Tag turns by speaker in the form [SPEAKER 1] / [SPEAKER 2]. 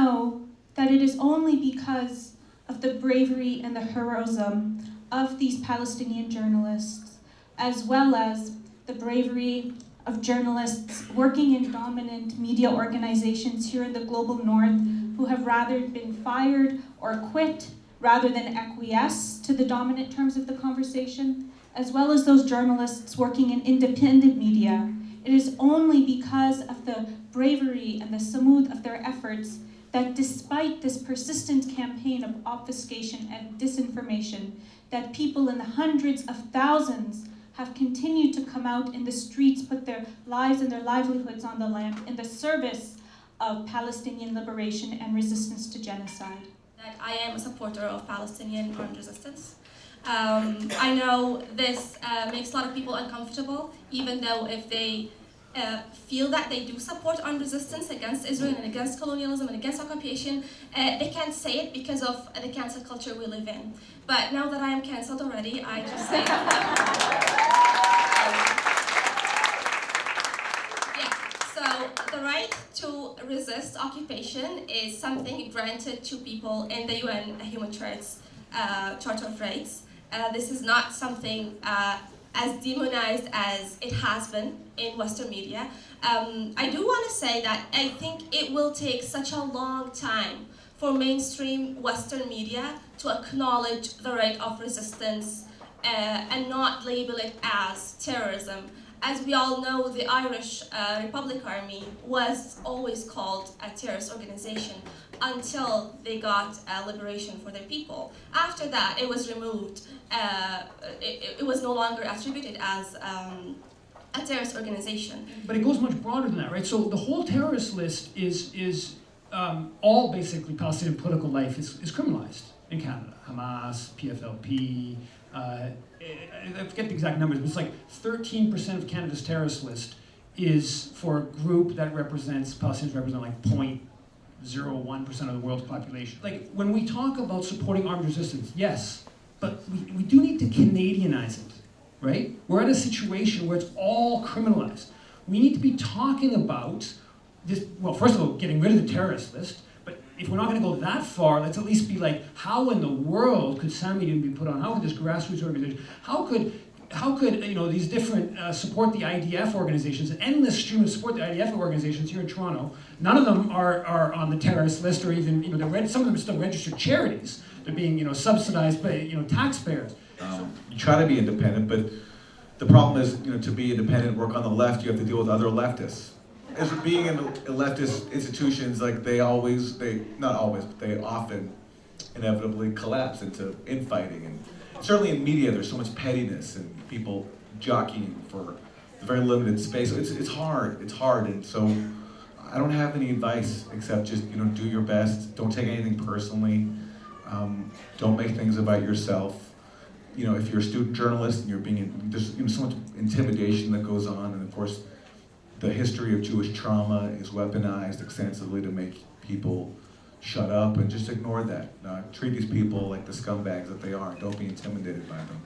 [SPEAKER 1] know that it is only because of the bravery and the heroism of these Palestinian journalists, as well as the bravery of journalists working in dominant media organizations here in the global north who have rather been fired or quit rather than acquiesce to the dominant terms of the conversation, as well as those journalists working in independent media. It is only because of the bravery and the samud of their efforts that despite this persistent campaign of obfuscation and disinformation, that people in the hundreds of thousands have continued to come out in the streets, put their lives and their livelihoods on the line in the service of Palestinian liberation and resistance to genocide.
[SPEAKER 2] That I am a supporter of Palestinian armed resistance. I know this makes a lot of people uncomfortable, even though if they feel that they do support armed resistance against Israel and against colonialism and against occupation, they can't say it because of the cancel culture we live in. But now that I am cancelled already, I just say so the right to resist occupation is something granted to people in the UN Human Rights Charter of Rights. This is not something as demonized as it has been in Western media. I do want to say that I think it will take such a long time for mainstream Western media to acknowledge the right of resistance and not label it as terrorism. As we all know, the Irish Republic Army was always called a terrorist organization until they got liberation for their people. After that, it was removed. It was no longer attributed as a terrorist organization.
[SPEAKER 3] But it goes much broader than that, right? So the whole terrorist list is all basically Palestinian political life is criminalized in Canada. Hamas, PFLP, I forget the exact numbers, but it's like 13% of Canada's terrorist list is for a group that represents, Palestinians represent like 0.01% of the world's population. Like when we talk about supporting armed resistance, yes, but we do need to Canadianize it, right? We're at a situation where it's all criminalized. We need to be talking about this, well, first of all, getting rid of the terrorist list, but if we're not going to go that far, let's at least be like, how in the world could SAMI even be put on? How could this grassroots organization, how could these different support the IDF organizations, an endless stream of support the IDF organizations here in Toronto? None of them are on the terrorist list, or even some of them are still registered charities. They're being subsidized by taxpayers.
[SPEAKER 4] You try to be independent, but the problem is to be independent, work on the left, you have to deal with other leftists. As being in leftist institutions, like they often inevitably collapse into infighting, and certainly in media there's so much pettiness and people jockeying for a very limited space. So it's hard, and so I don't have any advice except just do your best. Don't take anything personally. Don't make things about yourself. If you're a student journalist and there's so much intimidation that goes on, and of course the history of Jewish trauma is weaponized extensively to make people shut up, and just ignore that. Treat these people like the scumbags that they are. Don't be intimidated by them.